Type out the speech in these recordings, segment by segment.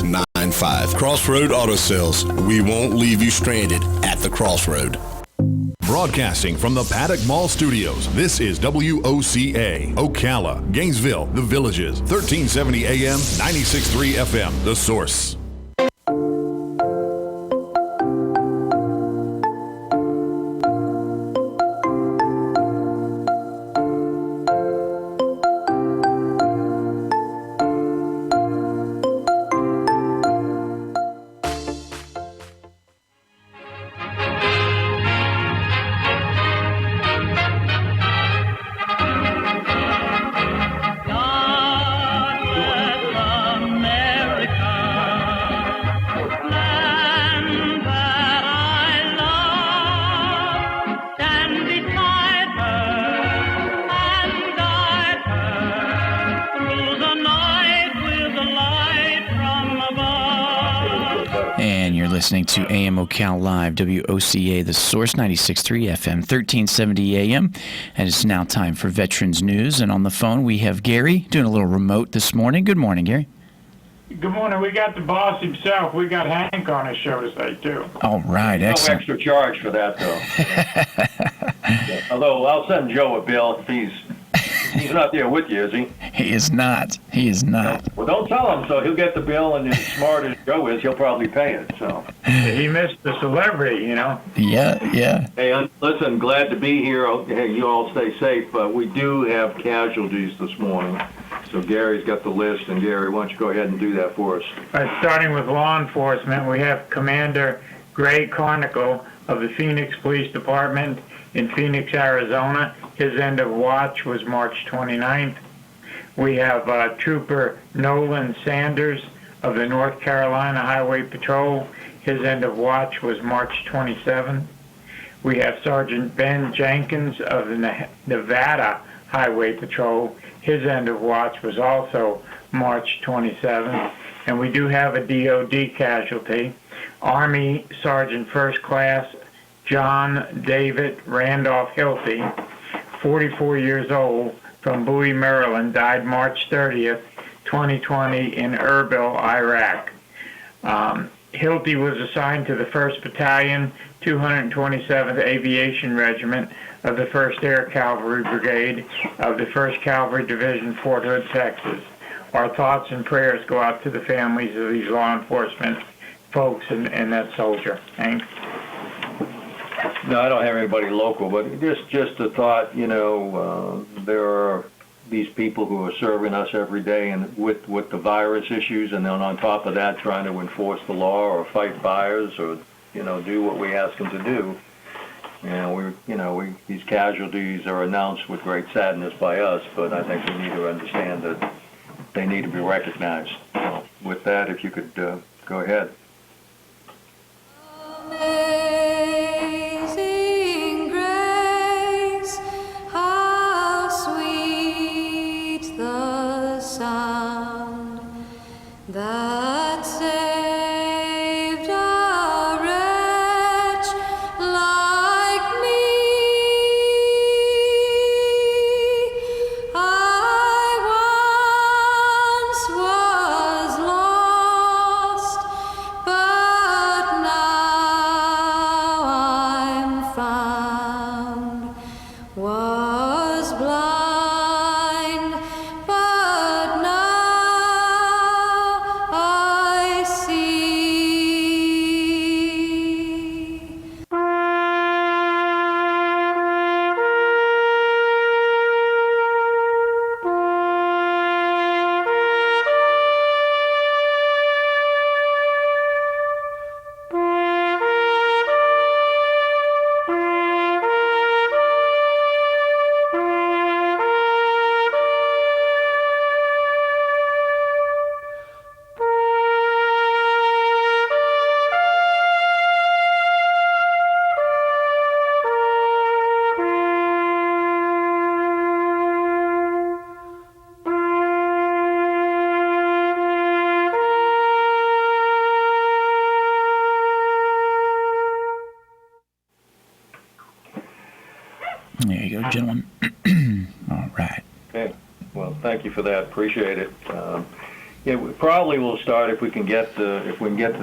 888-888-9695. Crossroad Auto Sales. We won't leave you stranded at the crossroad. Broadcasting from the Paddock Mall Studios, this is WOCA, Ocala, Gainesville, The Villages, 1370 AM, 96.3 FM, The Source. Listening to AM Ocala Live, WOCA, The Source, 96.3 FM, 1370 AM. And it's now time for Veterans News. And on the phone, we have Gary doing a little remote this morning. Good morning, Gary. Good morning. We got the boss himself. We got Hank on his show today, too. All right, excellent. No extra charge for that, though. Although I'll send Joe a bill if he's not there with you, is he? He is not. He is not. Well, don't tell him, so he'll get the bill, and as smart as Joe is, he'll probably pay it. So he missed the celebrity, you know. Yeah. Hey, listen, glad to be here. Hey, you all stay safe. We do have casualties this morning, so Gary's got the list. And Gary, why don't you go ahead and do that for us? Starting with law enforcement, we have Commander Gray Carnicle of the Phoenix Police Department in Phoenix, Arizona. His end of watch was March 29th. We have Trooper Nolan Sanders of the North Carolina Highway Patrol. His end of watch was March 27th. We have Sergeant Ben Jenkins of the Nevada Highway Patrol. His end of watch was also March 27th. And we do have a DOD casualty. Army Sergeant First Class John David Randolph Hilty, 44 years old, from Bowie, Maryland, died March 30th, 2020 in Erbil, Iraq. Hilty was assigned to the 1st Battalion, 227th Aviation Regiment of the 1st Air Cavalry Brigade of the 1st Cavalry Division, Fort Hood, Texas. Our thoughts and prayers go out to the families of these law enforcement folks and that soldier. Hank? No, I don't have anybody local, but just a thought, there are these people who are serving us every day and with the virus issues, and then on top of that trying to enforce the law or fight fires or, do what we ask them to do. These casualties are announced with great sadness by us, but I think we need to understand that they need to be recognized. So with that, if you could go ahead. Amazing grace, how sweet the sound that saved a wretch like me. I once was lost, but now I'm found. Was blind, but now I see. There you go, gentlemen. All right. Okay. Well, thank you for that. Appreciate it. we probably will start if we can get the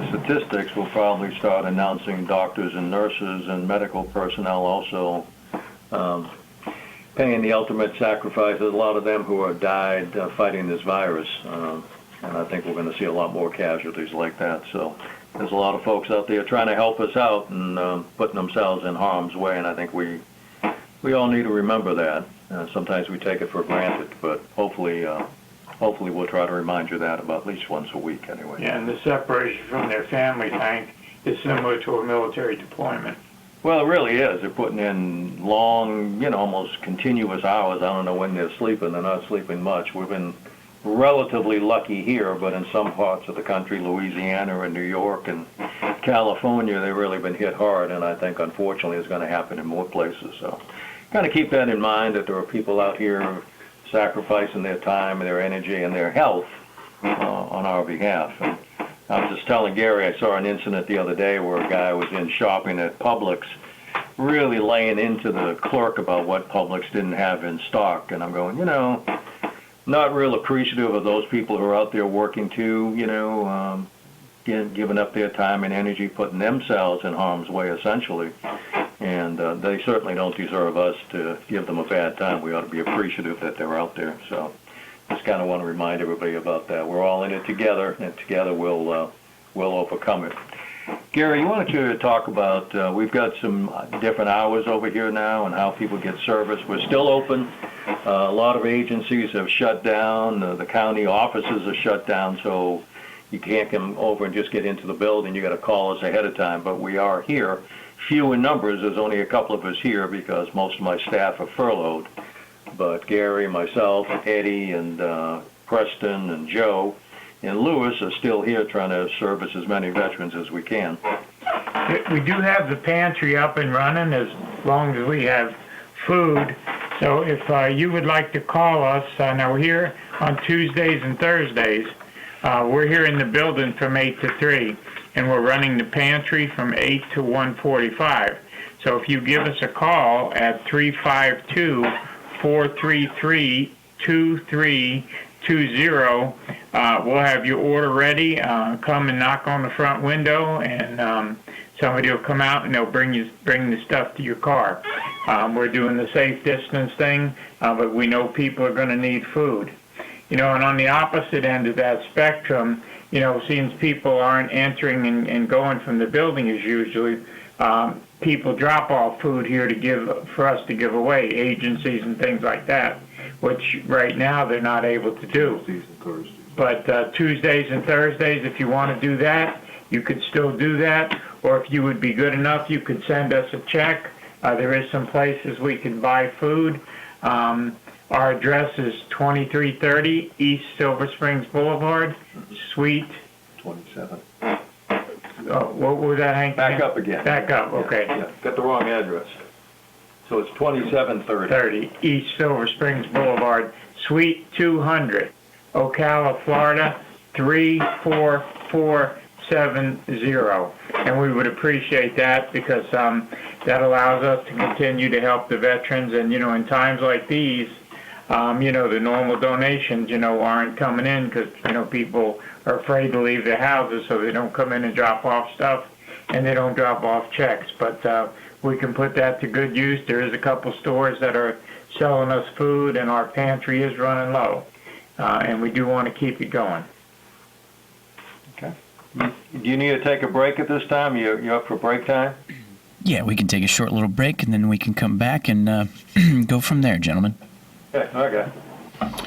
statistics. We'll probably start announcing doctors and nurses and medical personnel also paying the ultimate sacrifice. There's a lot of them who have died fighting this virus, and I think we're going to see a lot more casualties like that. So there's a lot of folks out there trying to help us out and putting themselves in harm's way, and I think we all need to remember that. Sometimes we take it for granted, but hopefully we'll try to remind you that about at least once a week anyway. Yeah, and the separation from their family, Hank, is similar to a military deployment. Well, it really is. They're putting in long, almost continuous hours. I don't know when they're sleeping. They're not sleeping much. We've been relatively lucky here, but in some parts of the country, Louisiana and New York and California, they've really been hit hard, and I think, unfortunately, it's going to happen in more places. So kind of keep that in mind, that there are people out here sacrificing their time and their energy and their health on our behalf. And I was just telling Gary, I saw an incident the other day where a guy was in shopping at Publix, really laying into the clerk about what Publix didn't have in stock. And I'm going, not real appreciative of those people who are out there working too, giving up their time and energy, putting themselves in harm's way essentially. And they certainly don't deserve us to give them a bad time. We ought to be appreciative that they're out there. So just kind of want to remind everybody about that. We're all in it together, and together we'll overcome it. Gary, you wanted to talk about, we've got some different hours over here now and how people get service. We're still open. A lot of agencies have shut down. The county offices are shut down, so you can't come over and just get into the building. You got to call us ahead of time, but we are here. Few in numbers. There's only a couple of us here because most of my staff are furloughed. But Gary, myself, Eddie, and Preston, and Joe, and Lewis are still here trying to service as many veterans as we can. We do have the pantry up and running as long as we have food. So if you would like to call us, now we're here on Tuesdays and Thursdays. We're here in the building from 8 to 3, and we're running the pantry from 8 to 1:45. So if you give us a call at 352-433-2320, we'll have your order ready. Come and knock on the front window, and somebody will come out and they'll bring the stuff to your car. We're doing the safe distance thing, but we know people are going to need food. And on the opposite end of that spectrum, since people aren't entering and going from the building as usually, people drop off food here for us to give away, agencies and things like that, which right now they're not able to do. But Tuesdays and Thursdays, if you want to do that, you could still do that. Or if you would be good enough, you could send us a check. There is some places we can buy food. Our address is 2330 East Silver Springs Boulevard, Suite 27. What was that, Hank? Back up again. Back up, okay. Yeah, got the wrong address. So it's 2730. 30 East Silver Springs Boulevard, Suite 200, Ocala, Florida, 34470. And we would appreciate that because that allows us to continue to help the veterans. And, in times like these, the normal donations, aren't coming in because, people are afraid to leave their houses, so they don't come in and drop off stuff, and they don't drop off checks. But we can put that to good use. There is a couple stores that are selling us food, and our pantry is running low, and we do want to keep it going. Okay. Do you need to take a break at this time? You up for break time? Yeah, we can take a short little break, and then we can come back and go from there, gentlemen. Okay.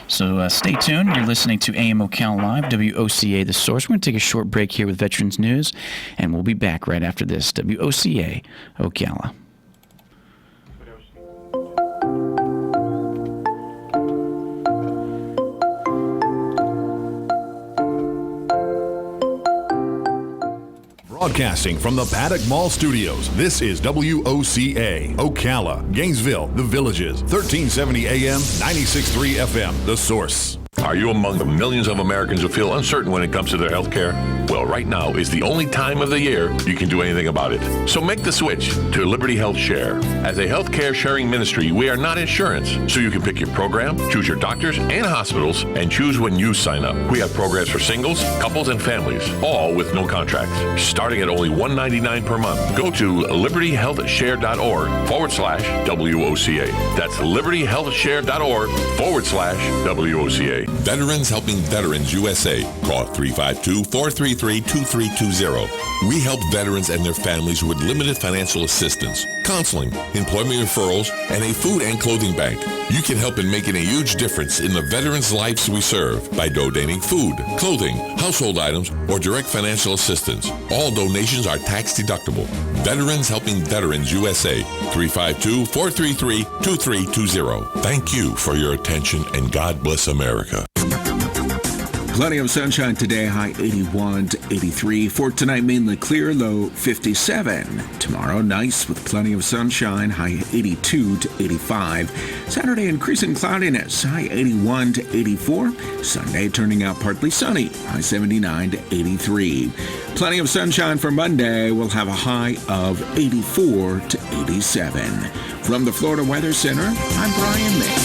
So stay tuned. You're listening to AM Ocala Live, WOCA The Source. We're going to take a short break here with Veterans News, and we'll be back right after this. WOCA Ocala. Broadcasting from the Paddock Mall Studios, this is WOCA, Ocala, Gainesville, The Villages, 1370 AM, 96.3 FM, The Source. Are you among the millions of Americans who feel uncertain when it comes to their health care? Well, right now is the only time of the year you can do anything about it. So make the switch to Liberty Health Share. As a healthcare sharing ministry, we are not insurance, so you can pick your program, choose your doctors and hospitals, and choose when you sign up. We have programs for singles, couples, and families, all with no contracts, starting at only $199 per month. Go to libertyhealthshare.org/WOCA. That's libertyhealthshare.org/WOCA. Veterans Helping Veterans USA. Call 352-433-2320. We help veterans and their families with limited financial assistance, counseling, employment referrals, and a food and clothing bank. You can help in making a huge difference in the veterans' lives we serve by donating food, clothing, household items, or direct financial assistance. All donations are tax deductible. Veterans Helping Veterans USA. 352-433-2320. Thank you for your attention, and God bless America. Plenty of sunshine today, high 81 to 83. For tonight, mainly clear, low 57. Tomorrow, nice with plenty of sunshine, high 82 to 85. Saturday, increasing cloudiness, high 81 to 84. Sunday, turning out partly sunny, high 79 to 83. Plenty of sunshine for Monday. We'll have a high of 84 to 87. From the Florida Weather Center, I'm Brian May.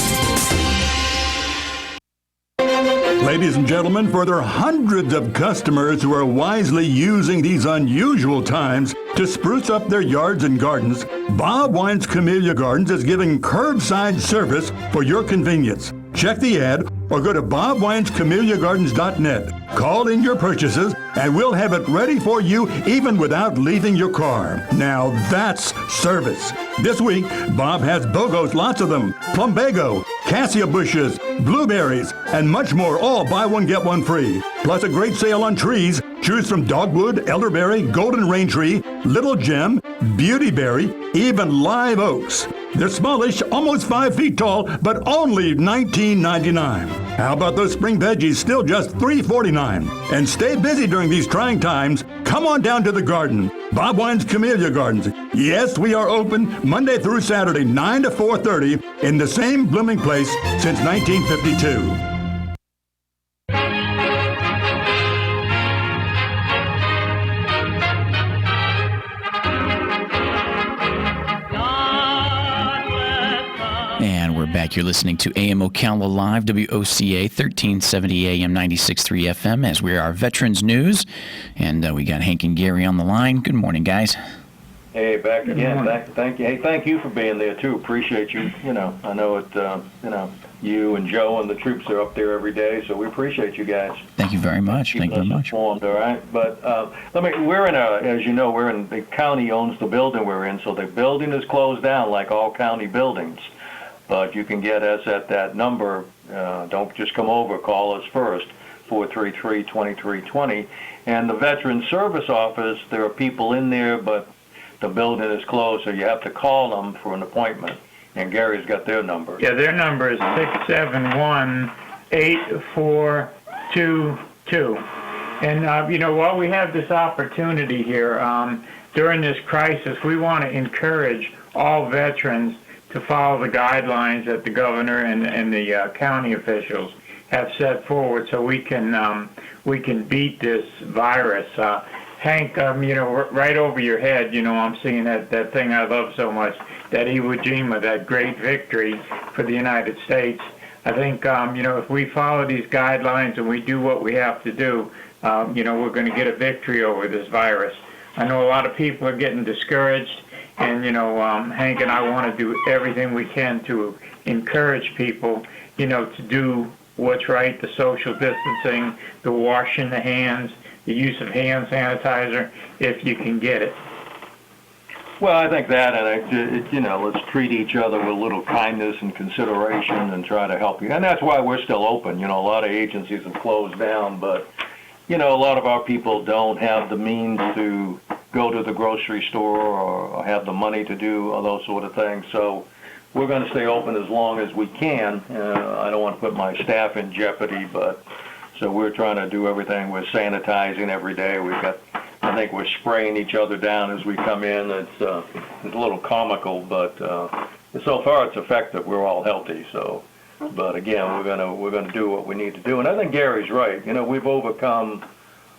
Ladies and gentlemen, for their hundreds of customers who are wisely using these unusual times to spruce up their yards and gardens, Bob Wine's Camellia Gardens is giving curbside service for your convenience. Check the ad or go to bobwinescamelliagardens.net. Call in your purchases and we'll have it ready for you even without leaving your car. Now that's service. This week, Bob has BOGOs, lots of them, plumbago, cassia bushes, blueberries, and much more, all buy one, get one free. Plus a great sale on trees. Choose from dogwood, elderberry, golden rain tree, little gem, beautyberry, even live oaks. They're smallish, almost 5 feet tall, but only $19.99. How about those spring veggies, still just $3.49? And stay busy during these trying times. Come on down to the garden. Bob Wine's Camellia Gardens. Yes, we are open Monday through Saturday, 9 to 4:30, in the same blooming place since 1952. And we're back. You're listening to AM Ocala Live, WOCA, 1370 AM, 96.3 FM, as we are Veterans News. And we got Hank and Gary on the line. Good morning, guys. Hey, back again. Thank you. Hey, thank you for being there, too. Appreciate you. I know it, you and Joe and the troops are up there every day, so we appreciate you guys. Thank you very much. Thank you very much. Informed, all right? But we're in as you know, the county owns the building we're in, so the building is closed down like all county buildings. But you can get us at that number. Don't just come over. Call us first, 433-2320. And the Veterans Service Office, there are people in there, but the building is closed, so you have to call them for an appointment. And Gary's got their number. Yeah, their number is 671-8422. And, while we have this opportunity here, during this crisis, we want to encourage all veterans to follow the guidelines that the governor and the county officials have set forward, so we can beat this virus. Hank, right over your head, I'm seeing that thing I love so much, that Iwo Jima, that great victory for the United States. I think, if we follow these guidelines and we do what we have to do, we're going to get a victory over this virus. I know a lot of people are getting discouraged. And, Hank and I want to do everything we can to encourage people, to do what's right, the social distancing, the washing the hands, the use of hand sanitizer, if you can get it. Well, I think that, and let's treat each other with a little kindness and consideration and try to help you. And that's why we're still open. A lot of agencies have closed down, but, a lot of our people don't have the means to go to the grocery store or have the money to do all those sort of things. So we're going to stay open as long as we can. I don't want to put my staff in jeopardy, but so we're trying to do everything. We're sanitizing every day. I think we're spraying each other down as we come in. It's a little comical, but so far it's effective. We're all healthy, so But again, we're gonna do what we need to do. And I think Gary's right. We've overcome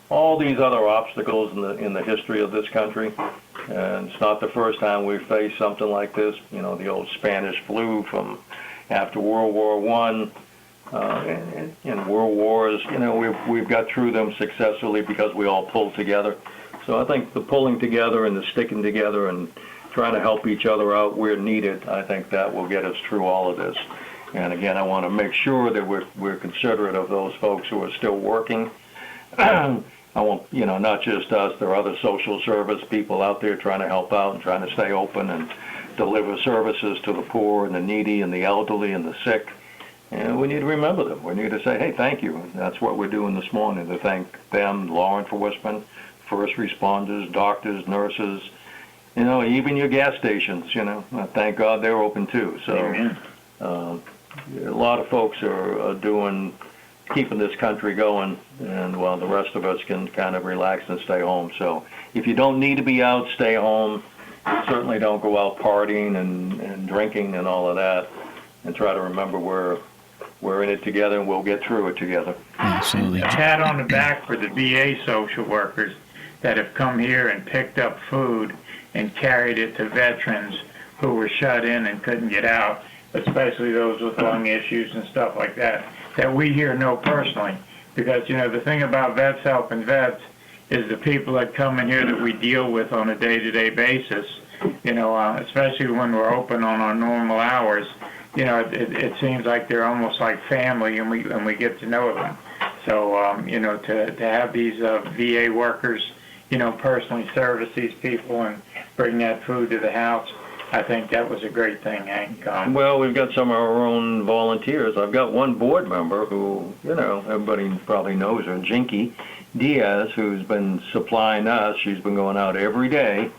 all these other obstacles in the history of this country, and it's not the first time we've faced something like this. The old Spanish flu from after World War I, and world wars. We've got through them successfully because we all pulled together. So I think the pulling together and the sticking together and trying to help each other out where needed, I think that will get us through all of this. And again, I want to make sure that we're considerate of those folks who are still working. I won't, not just us. There are other social service people out there trying to help out and trying to stay open and deliver services to the poor and the needy and the elderly and the sick. And we need to remember them. We need to say, hey, thank you. And that's what we're doing this morning, to thank them, law enforcement, first responders, doctors, nurses, even your gas stations, thank God they're open too. So a lot of folks are keeping this country going, and while the rest of us can kind of relax and stay home. So if you don't need to be out, stay home. Certainly don't go out partying and drinking and all of that, and try to remember we're in it together and we'll get through it together. Absolutely. A pat on the back for the VA social workers that have come here and picked up food and carried it to veterans who were shut in and couldn't get out, especially those with lung issues and stuff like that we here know personally. Because, the thing about Vets Helping Vets is the people that come in here that we deal with on a day-to-day basis, especially when we're open on our normal hours, it seems like they're almost like family, and we get to know them. So, to have these VA workers, personally service these people and bring that food to the house, I think that was a great thing, Hank. Well, we've got some of our own volunteers. I've got one board member who, everybody probably knows her, Jinky Diaz, who's been supplying us. She's been going out every day,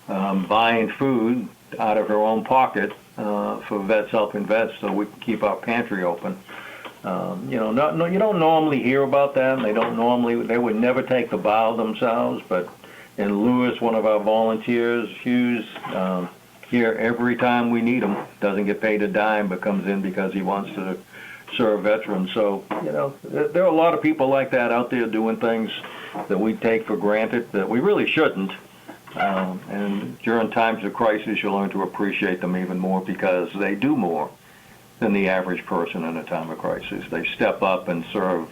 buying food out of her own pocket for Vets Helping Vets, so we can keep our pantry open. You don't normally hear about that. They would never take the bow themselves, but in Lewis, one of our volunteers, Hughes, here every time we need him, doesn't get paid a dime, but comes in because he wants to serve veterans. So, there are a lot of people like that out there doing things that we take for granted that we really shouldn't. And during times of crisis, you learn to appreciate them even more because they do more than the average person in a time of crisis. They step up and serve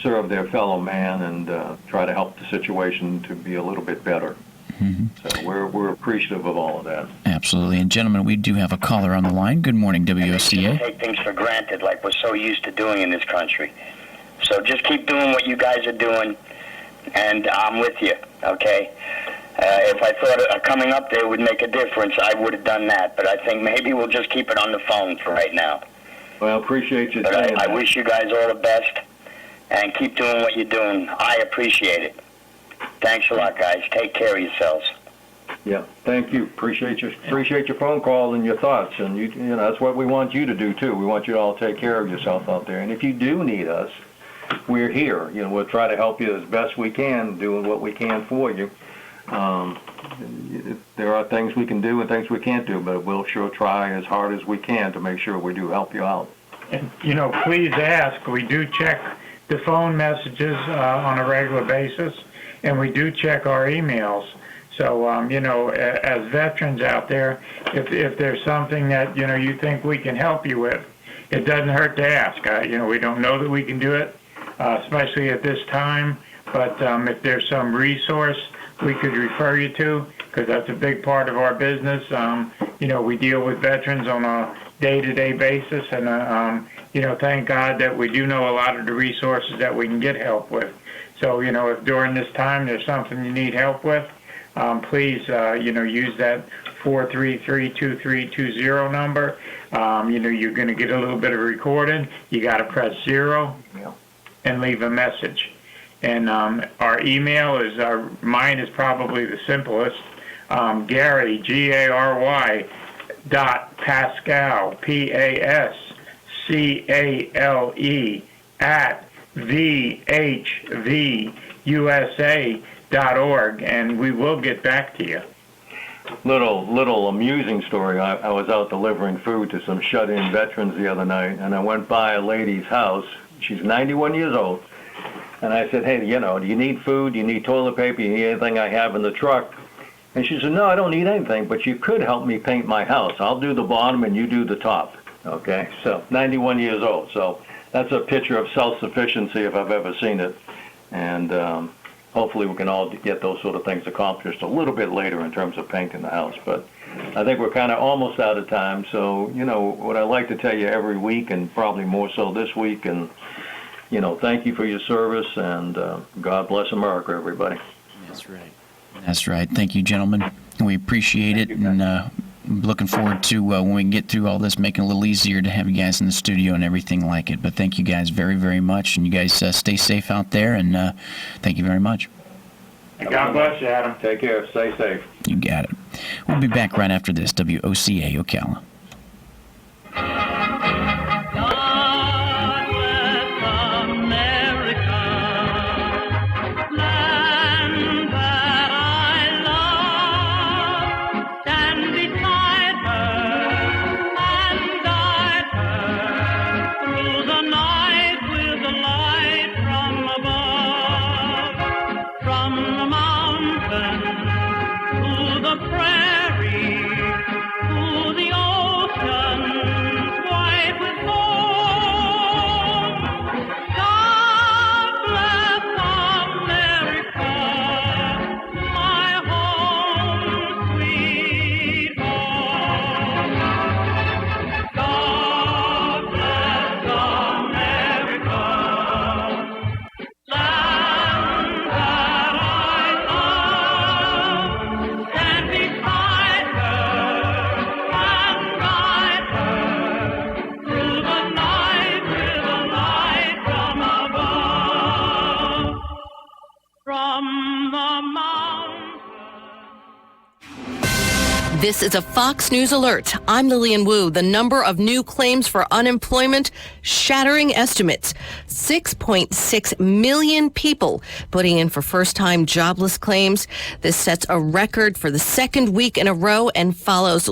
their fellow man and try to help the situation to be a little bit better. Mm-hmm. So we're appreciative of all of that. Absolutely. And gentlemen, we do have a caller on the line. Good morning, WOCA. Take things for granted like we're so used to doing in this country. So just keep doing what you guys are doing, and I'm with you, okay? If I thought coming up there would make a difference, I would have done that. But I think maybe we'll just keep it on the phone for right now. Well, appreciate you. But I wish you guys all the best, and keep doing what you're doing. I appreciate it. Thanks a lot, guys. Take care of yourselves. Yeah, thank you. Appreciate your phone call and your thoughts. And that's what we want you to do too. We want you to all take care of yourself out there. And if you do need us, we're here. We'll try to help you as best we can, doing what we can for you. There are things we can do and things we can't do, but we'll sure try as hard as we can to make sure we do help you out. And, please ask. We do check the phone messages on a regular basis, and we do check our emails. So, as veterans out there, if there's something that, you think we can help you with, it doesn't hurt to ask. We don't know that we can do it, especially at this time, but if there's some resource we could refer you to, because that's a big part of our business. We deal with veterans on a day-to-day basis, and, thank God that we do know a lot of the resources that we can get help with. So, if during this time there's something you need help with, please, use that 433-2320 number. You're going to get a little bit of recording. You got to press 0 and leave a message. And our email is, mine is probably the simplest, Gary, Gary, .Pascale, PASCALE, at VHVUSA.org, and we will get back to you. little amusing story. I was out delivering food to some shut-in veterans the other night, and I went by a lady's house. She's 91 years old. And I said, hey, do you need food? Do you need toilet paper? Do you need anything I have in the truck? And she said, no, I don't need anything, but you could help me paint my house. I'll do the bottom and you do the top. Okay, so 91 years old. So that's a picture of self-sufficiency if I've ever seen it. And hopefully we can all get those sort of things accomplished a little bit later in terms of painting the house. But I think we're kind of almost out of time. So, what I like to tell you every week, and probably more so this week, and, thank you for your service, and God bless America, everybody. That's right. That's right. Thank you, gentlemen. We appreciate it, and looking forward to when we can get through all this, making it a little easier to have you guys in the studio and everything like it. But thank you guys very, very much, and you guys stay safe out there, and thank you very much. God bless you, Adam. Take care. Stay safe. You got it. We'll be back right after this. WOCA Ocala. This is a Fox News alert. I'm Lillian Wu. The number of new claims for unemployment shattering estimates. 6.6 million people putting in for first-time jobless claims. This sets a record for the second week in a row and follows